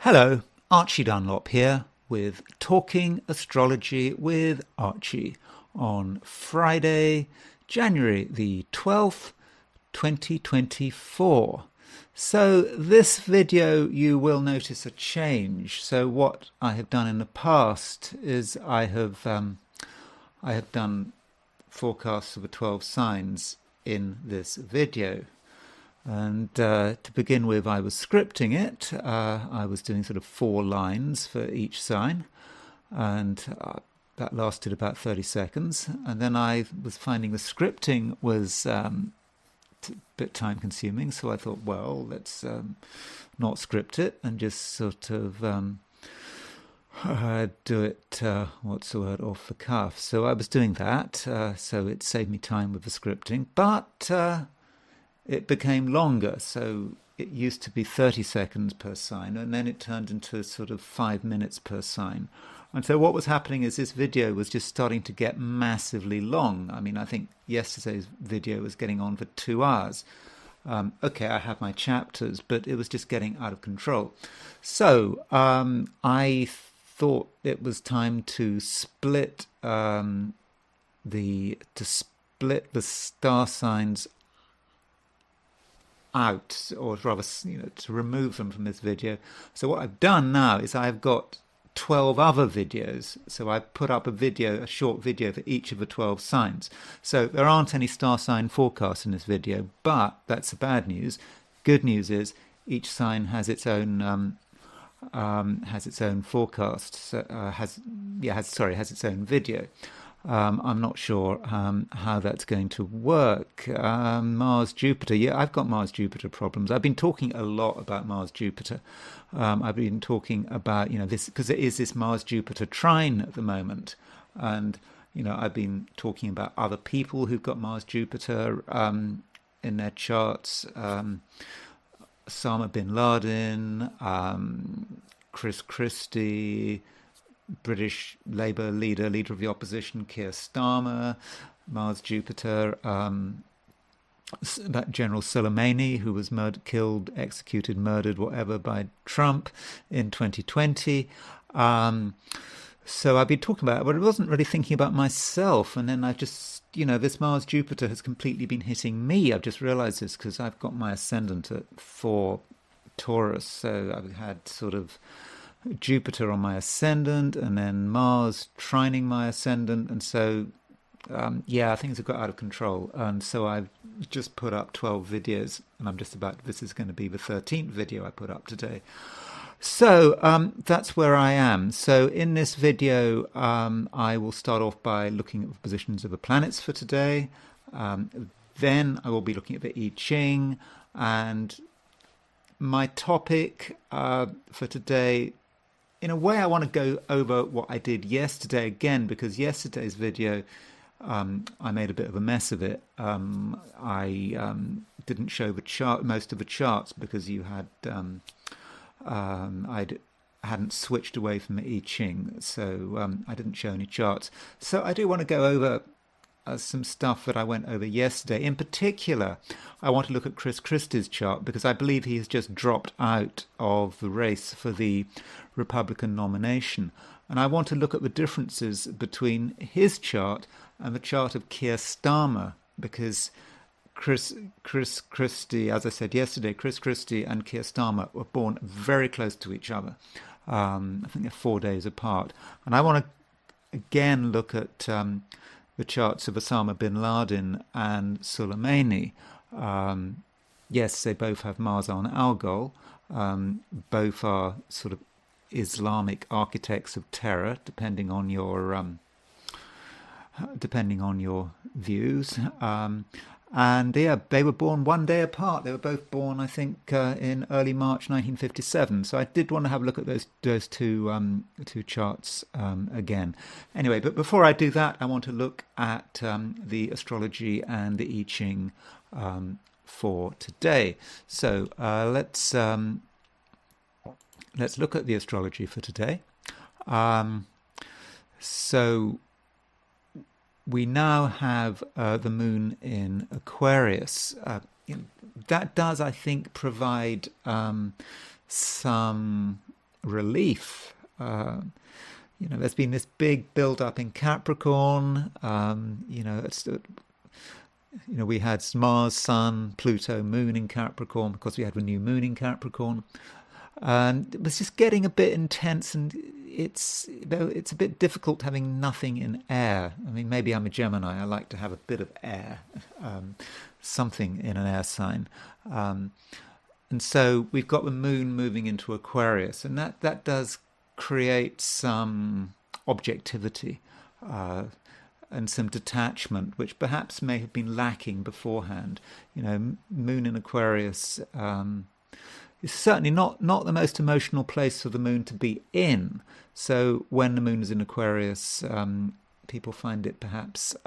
Hello, Archie Dunlop here with Talking Astrology with Archie on Friday, January the 12th, 2024. So this video you will notice a change. So what I have done in the past is I have done forecasts of the 12 signs in this video. And to begin with, I was scripting it. I was doing sort of 4 lines for each sign, and that lasted about 30 seconds. And then I was finding the scripting was a bit time consuming, so I thought, well, let's not script it and just sort of do it, what's the word, off the cuff. So I was doing that, so it saved me time with the scripting, but it became longer. So it used to be 30 seconds per sign, and then it turned into sort of 5 minutes per sign. And so what was happening is this video was just starting to get massively long. I mean, I think yesterday's video was getting on for 2 hours. Okay, I have my chapters, but it was just getting out of control. So I thought it was time to split the star signs out, or rather, to remove them from this video. So what I've done now is I've got 12 other videos. So I've put up a short video for each of the 12 signs. So there aren't any star sign forecasts in this video, but that's the bad news. Good news is each sign has its own forecast. So, has its own video. I'm not sure how that's going to work. Mars, Jupiter. Yeah, I've got Mars, Jupiter problems. I've been talking a lot about Mars, Jupiter. I've been talking about, this, because it is this Mars, Jupiter trine at the moment. And, I've been talking about other people who've got Mars, Jupiter in their charts. Osama bin Laden, Chris Christie, British Labour leader of the opposition, Keir Starmer, Mars, Jupiter, that General Soleimani, who was killed, executed, murdered, whatever, by Trump in 2020. So I've been talking about it, but I wasn't really thinking about myself. And then I just, this Mars, Jupiter has completely been hitting me. I've just realized this because I've got my ascendant at 4 Taurus. So I've had sort of Jupiter on my ascendant, and then Mars trining my ascendant, and so things have got out of control. And so I've just put up 12 videos, and this is going to be the 13th video I put up today. So that's where I am. So in this video, I will start off by looking at the positions of the planets for today. Then I will be looking at the I Ching, and my topic for today, in a way, I want to go over what I did yesterday again, because yesterday's video, I made a bit of a mess of it. I didn't show most of the charts because I hadn't switched away from the I Ching, so I didn't show any charts. So I do want to go over some stuff that I went over yesterday. In particular, I want to look at Chris Christie's chart, because I believe he has just dropped out of the race for the Republican nomination. And I want to look at the differences between his chart and the chart of Keir Starmer, because Chris Christie, as I said yesterday, Chris Christie and Keir Starmer were born very close to each other. I think they're 4 days apart. And I want to again look at the charts of Osama bin Laden and Soleimani. Yes, they both have Mars on Algol. Both are sort of Islamic architects of terror, depending on your views. And they were born 1 day apart. They were both born, I think, in early March 1957. So I did want to have a look at those two charts again. Anyway, but before I do that, I want to look at the astrology and the I Ching for today. So let's look at the astrology for today. So we now have the moon in Aquarius. That does, I think, provide some relief. There's been this big build-up in Capricorn. We had Mars, Sun, Pluto, Moon in Capricorn because we had a new Moon in Capricorn, and it was just getting a bit intense. And it's a bit difficult having nothing in air. I mean, maybe I'm a Gemini. I like to have a bit of air, something in an air sign. And so we've got the Moon moving into Aquarius, and that does create some objectivity and some detachment, which perhaps may have been lacking beforehand. Moon in Aquarius is certainly not the most emotional place for the Moon to be in. So when the Moon is in Aquarius, people find it perhaps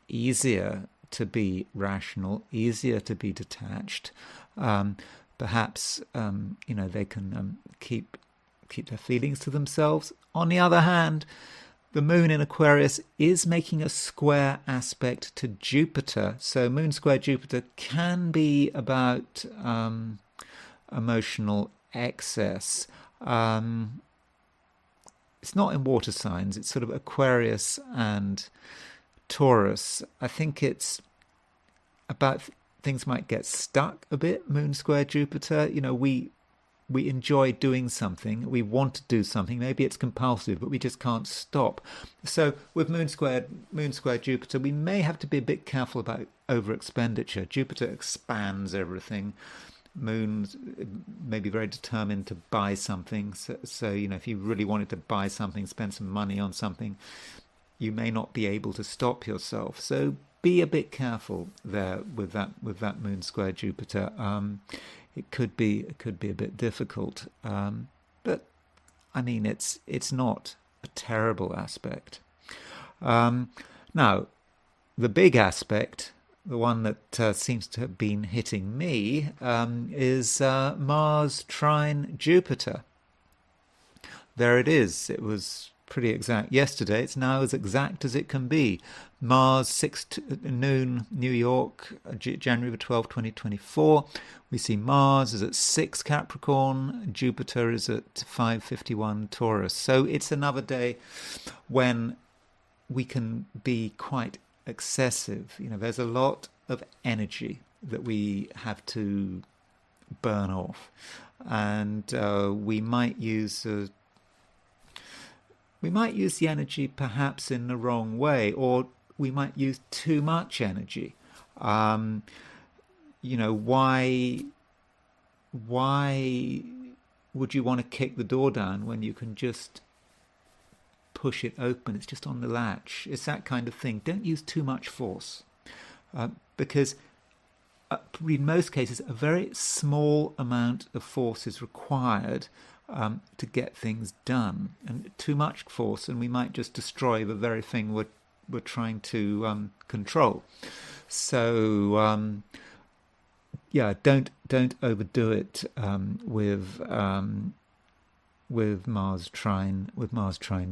easier to be rational, easier to be detached. Perhaps they can keep their feelings to themselves. On the other hand, the Moon in Aquarius is making a square aspect to Jupiter. So Moon square Jupiter can be about emotional excess. It's not in water signs. It's sort of Aquarius and Taurus. I think it's about things might get stuck a bit, Moon square Jupiter. We enjoy doing something. We want to do something. Maybe it's compulsive, but we just can't stop. So with Moon square Jupiter, we may have to be a bit careful about over expenditure. Jupiter expands everything. Moon may be very determined to buy something. So if you really wanted to buy something, spend some money on something, you may not be able to stop yourself. So be a bit careful there with that Moon square Jupiter. It could be a bit difficult, but I mean it's not a terrible aspect. Now, the big aspect, the one that seems to have been hitting me, is Mars trine Jupiter. There it is. It was pretty exact yesterday. It's now as exact as it can be. Mars 6 noon New York, January the 12th, 2024. We see Mars is at 6 Capricorn, Jupiter is at 5:51 Taurus. So it's another day when we can be quite excessive. There's a lot of energy that we have to burn off, and we might use the energy perhaps in the wrong way, or we might use too much energy. Why would you want to kick the door down when you can just push it open? It's just on the latch. It's that kind of thing. Don't use too much force, because in most cases a very small amount of force is required to get things done, and too much force and we might just destroy the very thing we're trying to control. So don't overdo it with Mars trine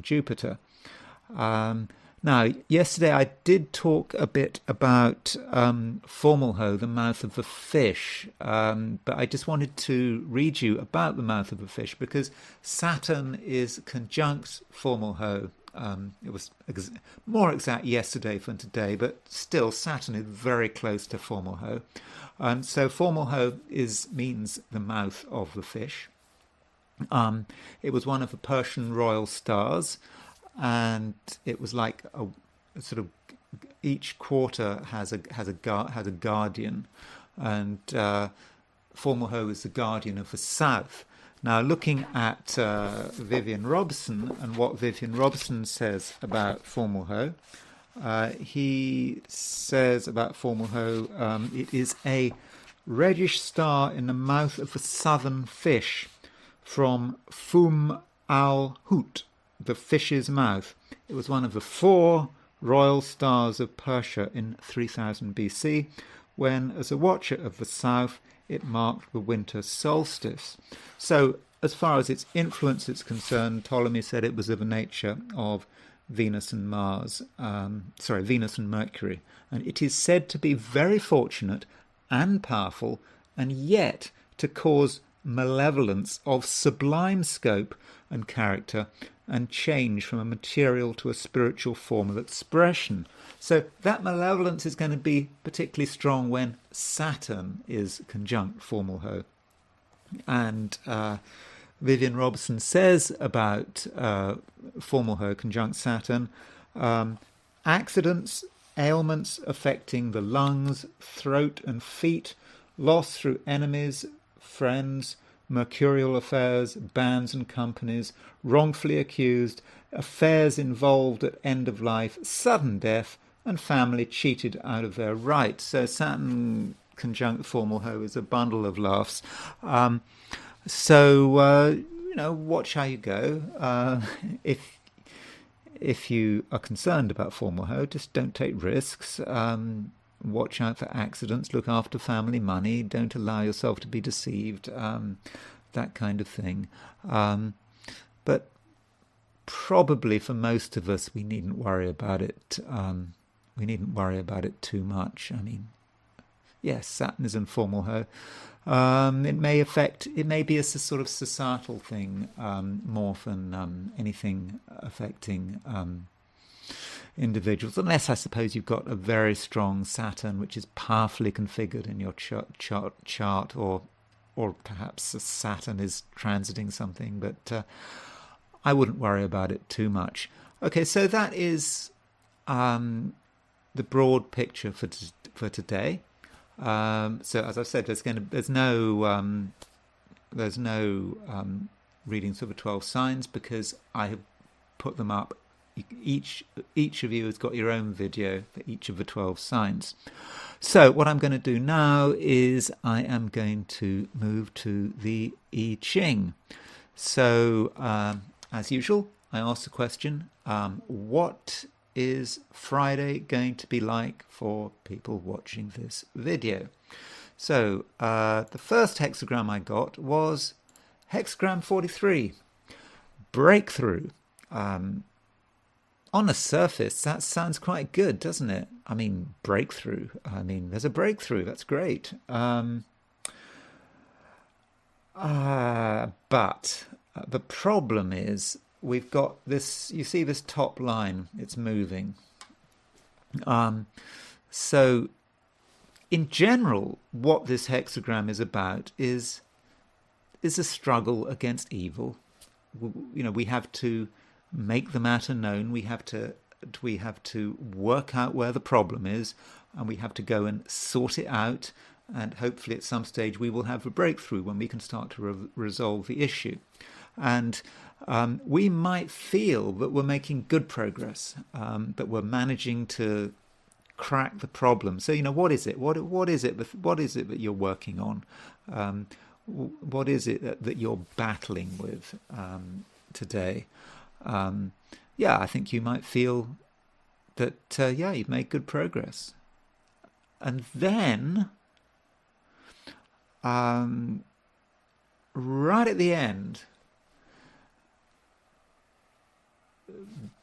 Jupiter. Now, yesterday I did talk a bit about Fomalhaut, the mouth of the fish, but I just wanted to read you about the mouth of the fish because Saturn is conjunct Fomalhaut. It was more exact yesterday than today, but still Saturn is very close to Fomalhaut. So Fomalhaut means the mouth of the fish. It was one of the Persian royal stars, and it was like a sort of each quarter has a guardian, and Fomalhaut is the guardian of the south. Now, looking at Vivian Robson and what Vivian Robson says about Fomalhaut, he says about Fomalhaut, it is a reddish star in the mouth of the southern fish, from Fum al Hut, the fish's mouth. It was one of the 4 royal stars of Persia in 3000 BC, when, as a watcher of the south, it marked the winter solstice. So, as far as its influence is concerned, Ptolemy said it was of the nature of Venus and Mercury. And it is said to be very fortunate and powerful, and yet to cause malevolence of sublime scope and character, and change from a material to a spiritual form of expression. So that malevolence is going to be particularly strong when Saturn is conjunct formal ho. And Vivian Robertson says about formal ho conjunct Saturn, accidents, ailments affecting the lungs, throat and feet, loss through enemies, friends, mercurial affairs, bands and companies, wrongfully accused, affairs involved at end of life, sudden death, and family cheated out of their rights. So Saturn conjunct formal ho is a bundle of laughs. Watch how you go. If you are concerned about formal ho, just don't take risks. Watch out for accidents, look after family money, don't allow yourself to be deceived, that kind of thing. But probably for most of us, we needn't worry about it. We needn't worry about it too much. I mean, yes, Saturn is in formal ho. It may be a sort of societal thing more than anything affecting individuals, unless I suppose you've got a very strong Saturn which is powerfully configured in your chart, or perhaps a Saturn is transiting something, but I wouldn't worry about it too much. Okay, so that is the broad picture for today. So as I've said, there's no readings of the 12 signs because I have put them up. Each of you has got your own video for each of the 12 signs. So what I'm going to do now is I am going to move to the I Ching. So as usual, I ask the question, what is Friday going to be like for people watching this video? So the first hexagram I got was hexagram 43, breakthrough. On the surface, that sounds quite good, doesn't it? I mean, breakthrough. I mean, there's a breakthrough. That's great. But the problem is we've got this, you see this top line, it's moving. So in general, what this hexagram is about is a struggle against evil. We have to make the matter known. We have to work out where the problem is, and we have to go and sort it out. And hopefully, at some stage, we will have a breakthrough when we can start to resolve the issue. And we might feel that we're making good progress, that we're managing to crack the problem. So, what is it? What is it? What is it that you're working on? What is it that you're battling with today? I think you might feel that, you've made good progress. And then, right at the end,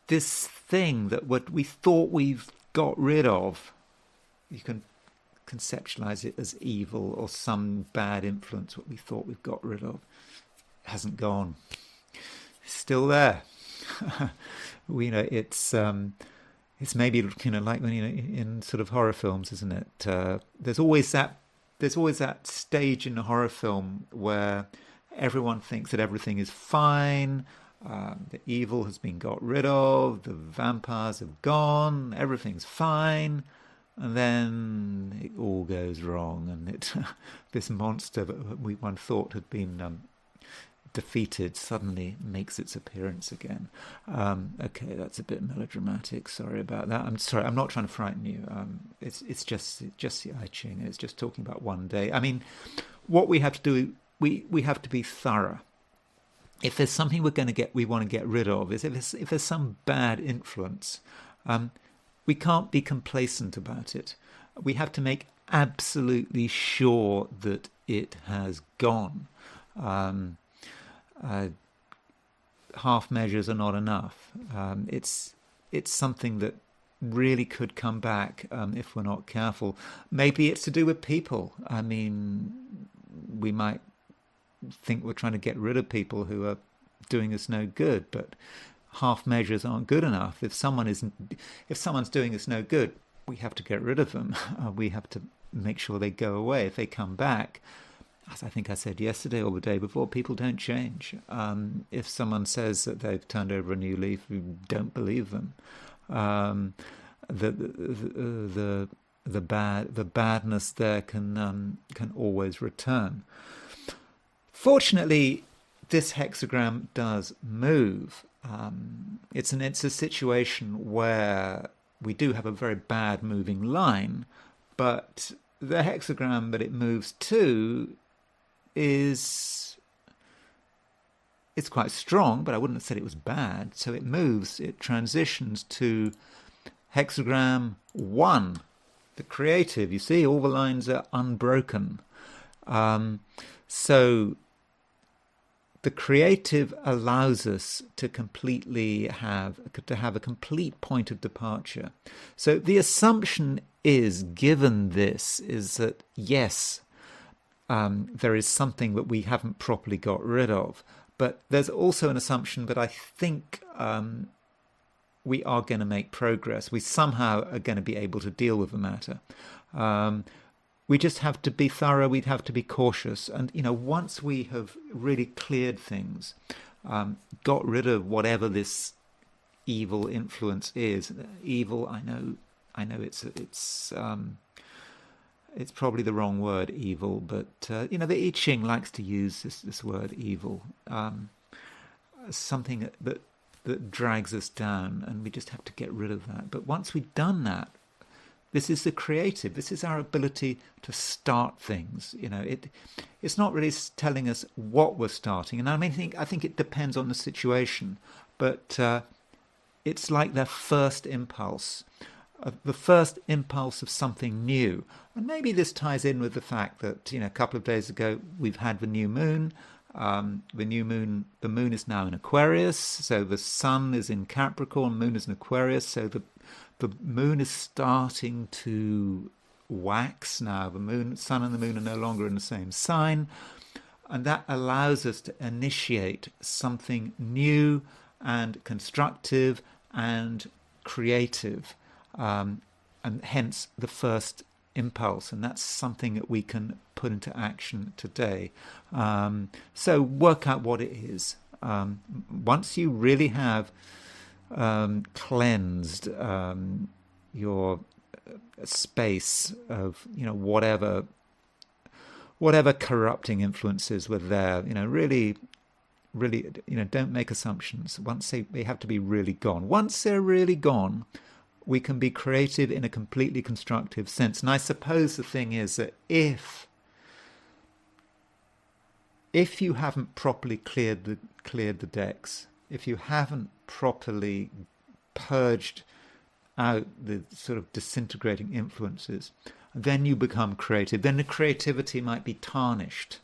this thing that what we thought we've got rid of, you can conceptualize it as evil or some bad influence, what we thought we've got rid of, hasn't gone. It's still there. It's maybe like when in sort of horror films, isn't it? There's always that stage in a horror film where everyone thinks that everything is fine, the evil has been got rid of, the vampires have gone, everything's fine, and then it all goes wrong, and this monster that one thought had been defeated suddenly makes its appearance again. Okay, that's a bit melodramatic. Sorry about that. I'm sorry. I'm not trying to frighten you. It's just the I Ching. It's just talking about one day. I mean, what we have to do, we have to be thorough. If there's something we want to get rid of, if there's some bad influence, we can't be complacent about it. We have to make absolutely sure that it has gone. Half measures are not enough. It's something that really could come back if we're not careful. Maybe it's to do with people. I mean, we might think we're trying to get rid of people who are doing us no good, but half measures aren't good enough. If someone's doing us no good, we have to get rid of them. We have to make sure they go away. If they come back, as I think I said yesterday or the day before, people don't change. If someone says that they've turned over a new leaf, we don't believe them. The badness there can always return. Fortunately, this hexagram does move. It's a situation where we do have a very bad moving line, but the hexagram that it moves to it's quite strong, but I wouldn't have said it was bad. So it transitions to hexagram 1, the creative. You see, all the lines are unbroken. So the creative allows us to have a complete point of departure. So the assumption is, given this, is that yes, there is something that we haven't properly got rid of. But there's also an assumption that I think we are going to make progress. We somehow are going to be able to deal with the matter. We just have to be thorough. We'd have to be cautious. And, once we have really cleared things, got rid of whatever this evil influence is. Evil, I know it's probably the wrong word, evil, but the I Ching likes to use this word evil, something that drags us down, and we just have to get rid of that. But once we've done that, this is the creative. This is our ability to start things. It's not really telling us what we're starting, and I think it depends on the situation, but it's like the first impulse. The first impulse of something new. And maybe this ties in with the fact that, a couple of days ago we've had the new moon. The moon is now in Aquarius, so the sun is in Capricorn, moon is in Aquarius, so the moon is starting to wax now. The sun and the moon are no longer in the same sign, and that allows us to initiate something new and constructive and creative. And hence the first impulse, and that's something that we can put into action today. So work out what it is. Once you really have cleansed your space of whatever corrupting influences were there, really, don't make assumptions. Once they have to be really gone. Once they're really gone, we can be creative in a completely constructive sense. And I suppose the thing is that if you haven't properly cleared the decks, if you haven't properly purged out the sort of disintegrating influences, then you become creative. Then the creativity might be tarnished,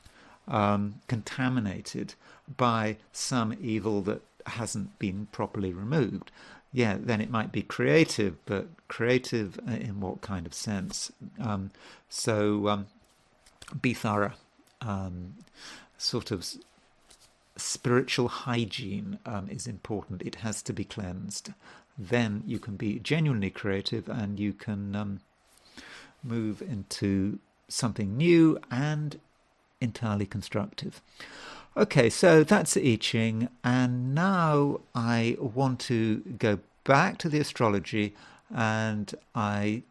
contaminated by some evil that hasn't been properly removed. Yeah, then it might be creative, but creative in what kind of sense? So be thorough. Sort of spiritual hygiene is important. It has to be cleansed. Then you can be genuinely creative, and you can move into something new and entirely constructive. Okay, so that's the I Ching, and now I want to go back to the astrology, and I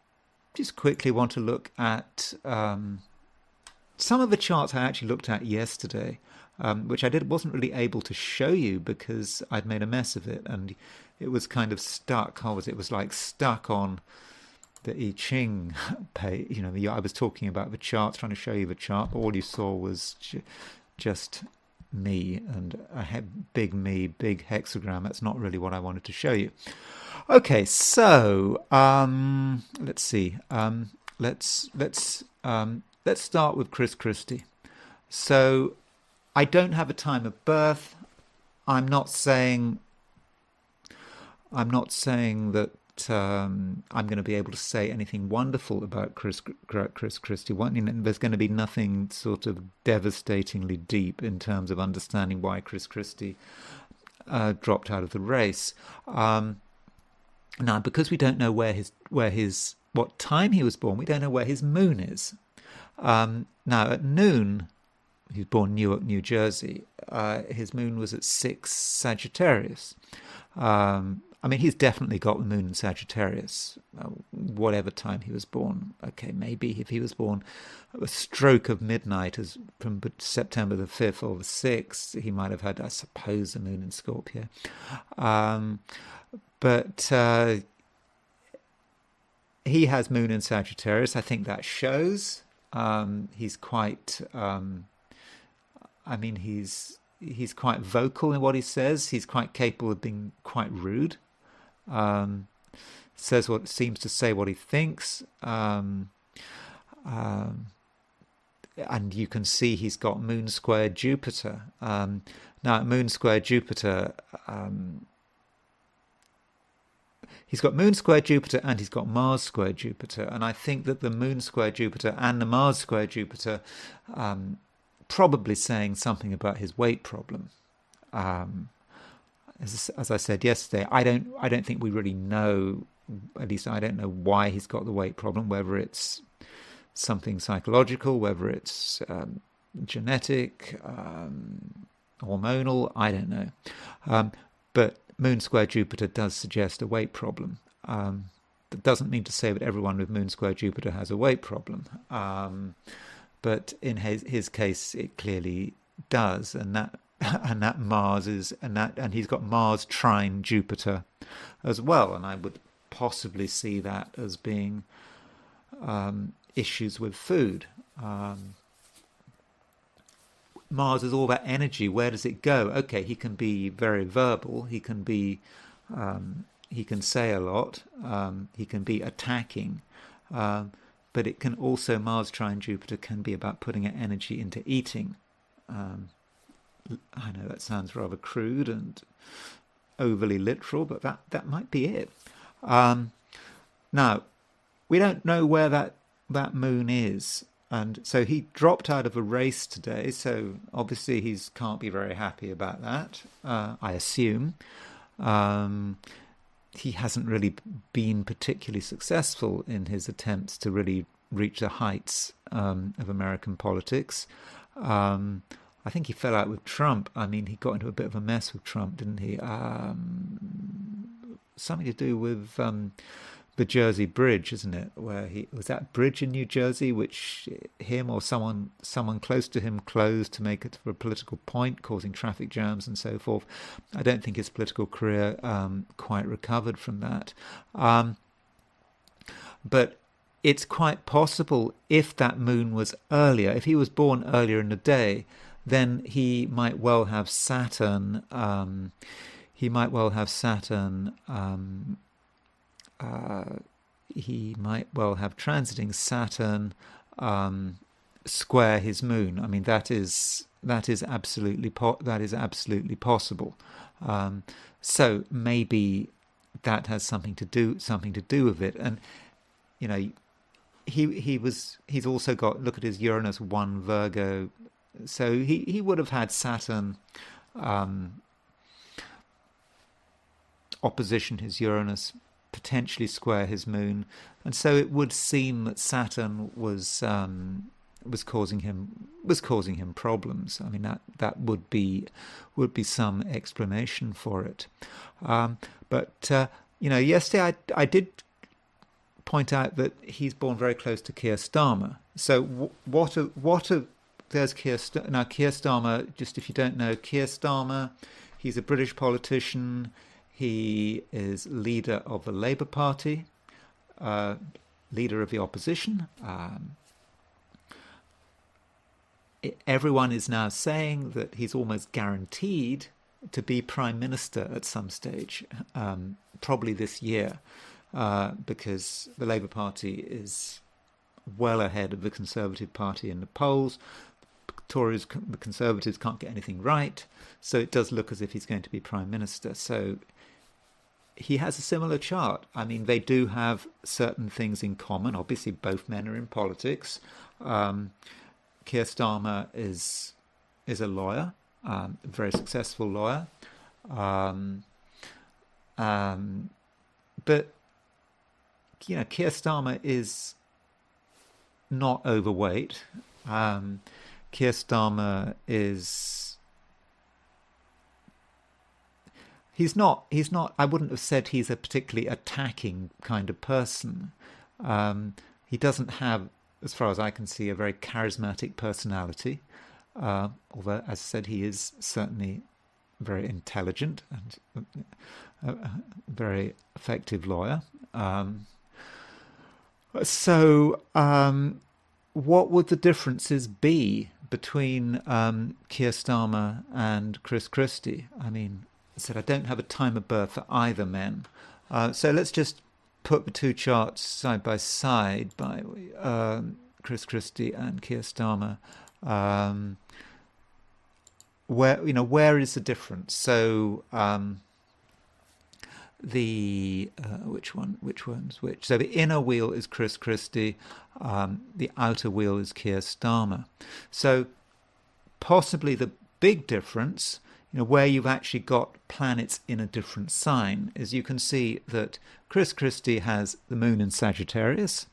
just quickly want to look at some of the charts I actually looked at yesterday, which I wasn't really able to show you because I'd made a mess of it, and it was kind of stuck. It was like stuck on the I Ching page. I was talking about the charts, trying to show you the chart, but all you saw was just me and a big hexagram. That's not really what I wanted to show you. Okay, so let's see. Let's start with Chris Christie. So I don't have a time of birth. I'm not saying that that I'm going to be able to say anything wonderful about Chris Christie. There's going to be nothing sort of devastatingly deep in terms of understanding why Chris Christie dropped out of the race. Now, because we don't know what time he was born, we don't know where his moon is. Now, at noon, he was born in Newark, New Jersey. His moon was at 6 Sagittarius. I mean, he's definitely got the moon in Sagittarius, whatever time he was born. Okay, maybe if he was born at a stroke of midnight, as from September the 5th or the 6th, he might have had, I suppose, the moon in Scorpio. But he has moon in Sagittarius. I think that shows. He's quite. He's quite vocal in what he says. He's quite capable of being quite rude. Seems to say what he thinks. And you can see he's got moon square Jupiter. Now, moon square Jupiter. He's got moon square Jupiter and he's got Mars square Jupiter. And I think that the moon square Jupiter and the Mars square Jupiter probably saying something about his weight problem. As I said yesterday, I don't think we really know. At least I don't know why he's got the weight problem. Whether it's something psychological, whether it's genetic, hormonal, I don't know. But moon square Jupiter does suggest a weight problem. That doesn't mean to say that everyone with moon square Jupiter has a weight problem. But in his case, it clearly does, and that Mars is and he's got Mars trine Jupiter as well, and I would possibly see that as being issues with food. Mars is all about energy. Where does it go? Okay, he can be very verbal. He can say a lot. He can be attacking. But it can also, Mars trine Jupiter can be about putting energy into eating. I know that sounds rather crude and overly literal, but that might be it. Now, we don't know where that moon is. And so he dropped out of a race today, so obviously he can't be very happy about that, I assume. He hasn't really been particularly successful in his attempts to really reach the heights of American politics. I think he fell out with Trump. I mean, he got into a bit of a mess with Trump, didn't he? Something to do with the Jersey Bridge, isn't it? Where was that bridge in New Jersey, which him or someone close to him closed to make it for a political point, causing traffic jams and so forth. I don't think his political career quite recovered from that. But it's quite possible if that moon was earlier, if he was born earlier in the day, then he might well have Saturn. He might well have transiting Saturn square his moon. I mean, that is absolutely possible. So maybe that has something to do with it. And you know, he's also got, look at his Uranus 1 Virgo. So he would have had Saturn opposition his Uranus, potentially square his moon, and so it would seem that Saturn was causing him problems. I mean, that would be some explanation for it. But yesterday I did point out that he's born very close to Keir Starmer. So there's Keir Starmer. Now, Keir Starmer, just if you don't know, Keir Starmer, he's a British politician. He is leader of the Labour Party, leader of the opposition. Everyone is now saying that he's almost guaranteed to be Prime Minister at some stage, probably this year, because the Labour Party is well ahead of the Conservative Party in the polls. The Conservatives can't get anything right, so it does look as if he's going to be Prime Minister. So he has a similar chart. I mean, they do have certain things in common. Obviously, both men are in politics. Um, Keir Starmer is a lawyer, a very successful lawyer. Um, um, but Keir Starmer is not overweight. Keir Starmer is he's not I wouldn't have said he's a particularly attacking kind of person. He doesn't have, as far as I can see, a very charismatic personality. Although, as I said, he is certainly very intelligent and a very effective lawyer. So, what would the differences be between Keir Starmer and Chris Christie? I mean, I said I don't have a time of birth for either men. So let's just put the two charts side by side by Chris Christie and Keir Starmer. Where is the difference? So which one's which? So the inner wheel is Chris Christie, the outer wheel is Keir Starmer. So possibly the big difference, where you've actually got planets in a different sign, is you can see that Chris Christie has the moon in Sagittarius,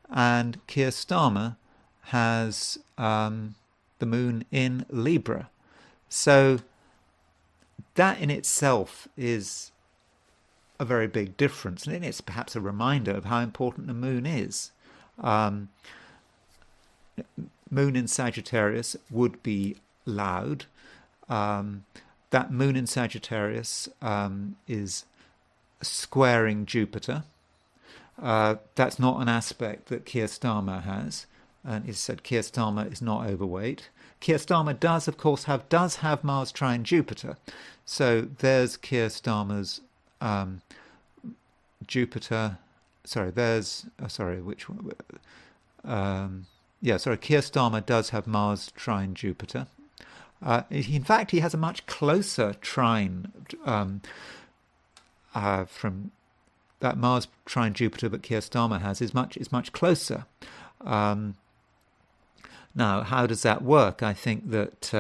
and Keir Starmer has the moon in Libra. So that in itself is a very big difference, and it's perhaps a reminder of how important the moon is. Moon in Sagittarius would be loud. That moon in Sagittarius is squaring Jupiter. That's not an aspect that Keir Starmer has, and it's said Keir Starmer is not overweight. Keir Starmer does, of course, have Mars trine Jupiter. So there's Keir Starmer's Jupiter. Sorry, which one? Keir Starmer does have Mars trine Jupiter. In fact, he has a much closer trine from that Mars trine Jupiter that Keir Starmer has is much closer. Now, how does that work? I think that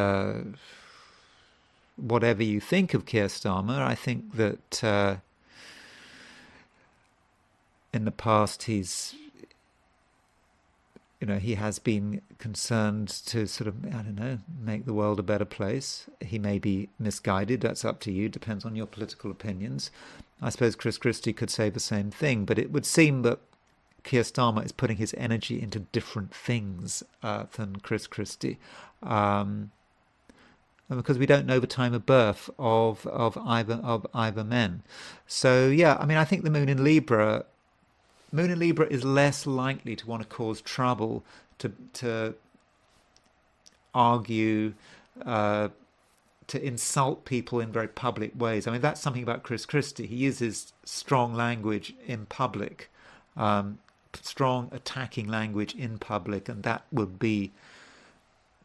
whatever you think of Keir Starmer, I think that in the past he has been concerned to sort of, make the world a better place. He may be misguided. That's up to you. Depends on your political opinions. I suppose Chris Christie could say the same thing, but it would seem that Keir Starmer is putting his energy into different things than Chris Christie, because we don't know the time of birth of either men. So yeah, I mean, I think the moon in Libra is less likely to want to cause trouble, to argue, to insult people in very public ways. I mean, that's something about Chris Christie. He uses strong language in public, strong attacking language in public, and that would be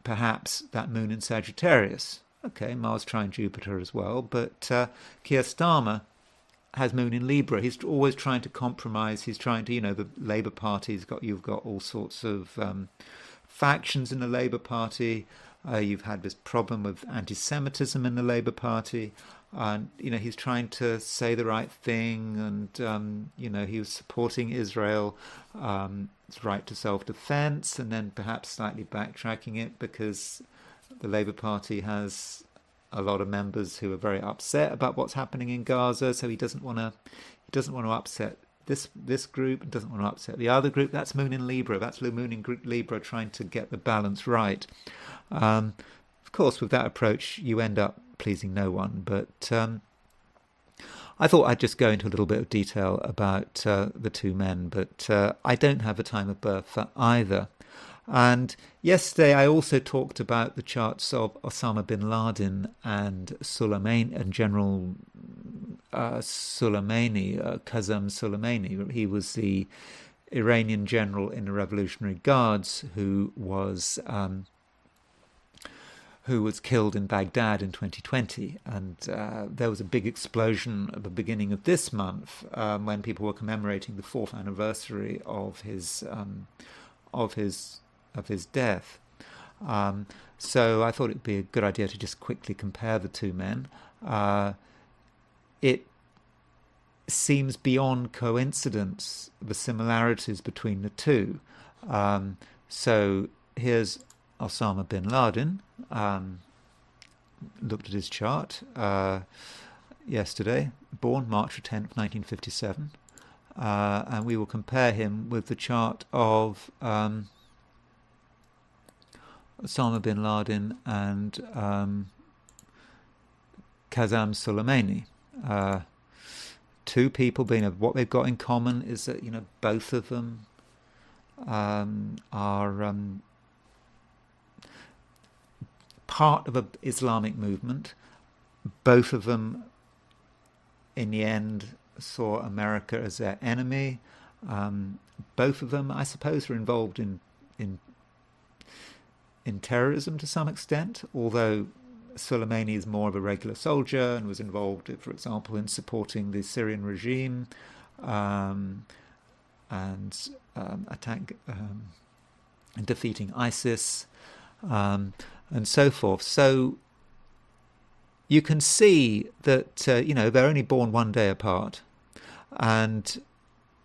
perhaps that moon in Sagittarius. Okay, Mars trine Jupiter as well, but Keir Starmer has moon in Libra. He's always trying to compromise. He's trying to, the Labour Party's you've got all sorts of factions in the Labour Party. You've had this problem with anti-Semitism in the Labour Party. And, he's trying to say the right thing. And, he was supporting Israel, its right to self-defense, and then perhaps slightly backtracking it because the Labour Party has a lot of members who are very upset about what's happening in Gaza. So he doesn't want to upset this group and doesn't want to upset the other group. That's moon in Libra. That's the moon in Libra trying to get the balance right. Of course, with that approach, you end up pleasing no one. But I thought I'd just go into a little bit of detail about the two men. But I don't have a time of birth for either. And yesterday I also talked about the charts of Osama bin Laden and Soleimani and General Soleimani, Qasem Soleimani. He was the Iranian general in the Revolutionary Guards who was who was killed in Baghdad in 2020. And there was a big explosion at the beginning of this month when people were commemorating the 4th anniversary of his death. So I thought it'd be a good idea to just quickly compare the two men. It seems beyond coincidence the similarities between the two. So here's Osama bin Laden. Looked at his chart yesterday, born March 10th, 1957. And we will compare him with the chart of Osama bin Laden and Qasem Soleimani. Two people being what they've got in common is that both of them are part of an Islamic movement. Both of them, in the end, saw America as their enemy. Both of them, I suppose, were involved in terrorism to some extent, although Soleimani is more of a regular soldier and was involved, for example, in supporting the Syrian regime and defeating ISIS and so forth. So you can see that they're only born one day apart, and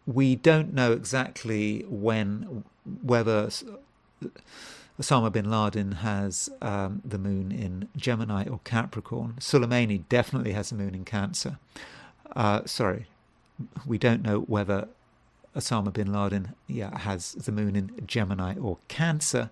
we don't know exactly whether Osama bin Laden has the moon in Gemini or Capricorn. Soleimani definitely has the moon in Cancer. We don't know whether Osama bin Laden has the moon in Gemini or Cancer.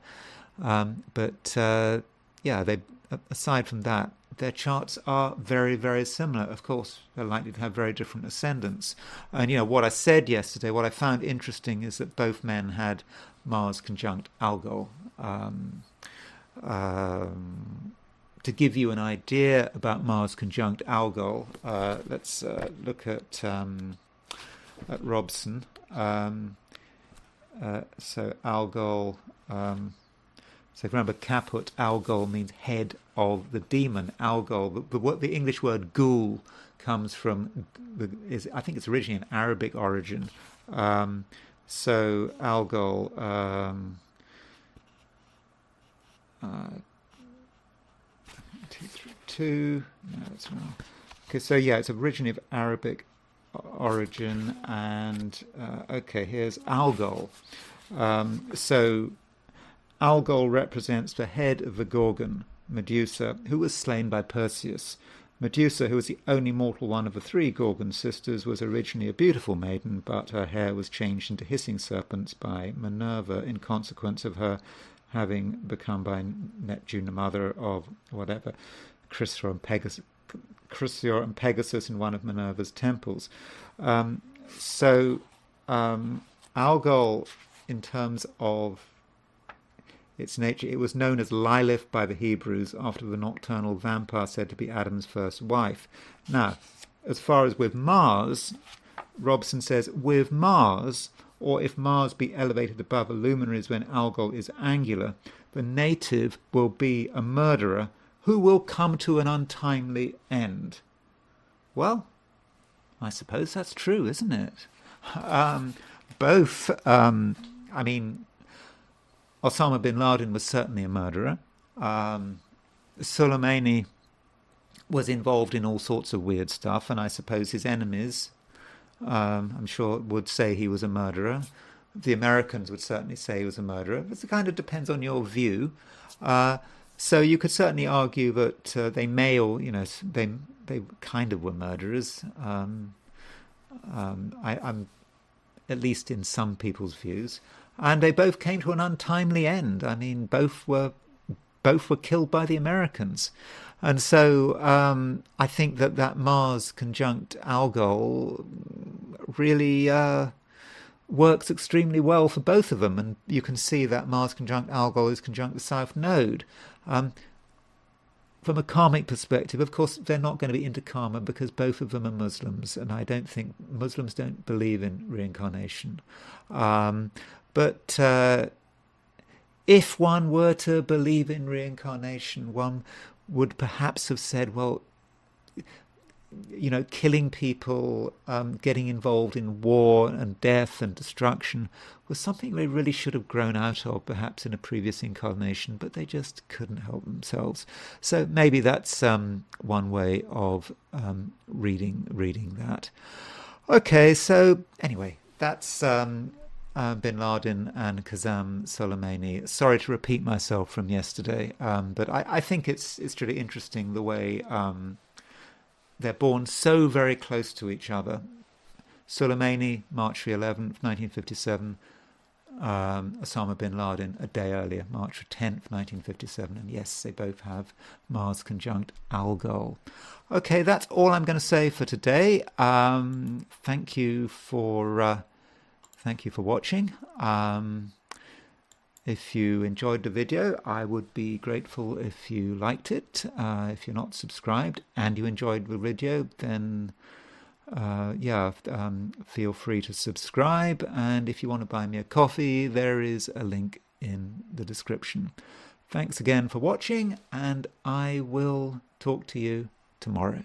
Aside from that, their charts are very, very similar. Of course, they're likely to have very different ascendants. And, what I said yesterday, what I found interesting is that both men had Mars conjunct Algol. To give you an idea about Mars conjunct Algol, let's look at Robson. So Algol. So remember, caput, Algol means head of the demon. Algol, the English word ghoul comes from, I think it's originally an Arabic origin. So Algol, 232. No, that's wrong. Okay, so it's originally of Arabic origin, and here's Algol. So Algol represents the head of the Gorgon, Medusa, who was slain by Perseus. Medusa, who was the only mortal one of the three Gorgon sisters, was originally a beautiful maiden, but her hair was changed into hissing serpents by Minerva in consequence of her having become by Neptune the mother of whatever, Chrysaor and Pegasus in one of Minerva's temples. Algol, in terms of its nature, it was known as Lilith by the Hebrews after the nocturnal vampire said to be Adam's first wife. Now, as far as with Mars, Robson says, with Mars, or if Mars be elevated above the luminaries when Algol is angular, the native will be a murderer who will come to an untimely end. Well, I suppose that's true, isn't it? Osama bin Laden was certainly a murderer. Soleimani was involved in all sorts of weird stuff, and I suppose his enemies, I'm sure, would say he was a murderer. The Americans would certainly say he was a murderer. It kind of depends on your view. So you could certainly argue that they may, or they kind of were murderers. I'm at least in some people's views. And they both came to an untimely end. I mean, both were killed by the Americans. And so I think that Mars conjunct Algol really works extremely well for both of them. And you can see that Mars conjunct Algol is conjunct the South Node. From a karmic perspective, of course, they're not going to be into karma because both of them are Muslims. And I don't think Muslims don't believe in reincarnation. But if one were to believe in reincarnation, one would perhaps have said, well, killing people, getting involved in war and death and destruction was something they really should have grown out of, perhaps in a previous incarnation, but they just couldn't help themselves. So maybe that's one way of reading that. Okay, so anyway, that's Bin Laden and Qasem Soleimani. Sorry to repeat myself from yesterday, but I think it's really interesting the way they're born so very close to each other. Soleimani, March the 11th, 1957. Osama bin Laden a day earlier, March 10th, 1957. And yes, they both have Mars conjunct Algol. Okay, that's all I'm going to say for today. Thank you for watching. If you enjoyed the video, I would be grateful if you liked it. If you're not subscribed and you enjoyed the video, then feel free to subscribe. And if you want to buy me a coffee, there is a link in the description. Thanks again for watching, and I will talk to you tomorrow.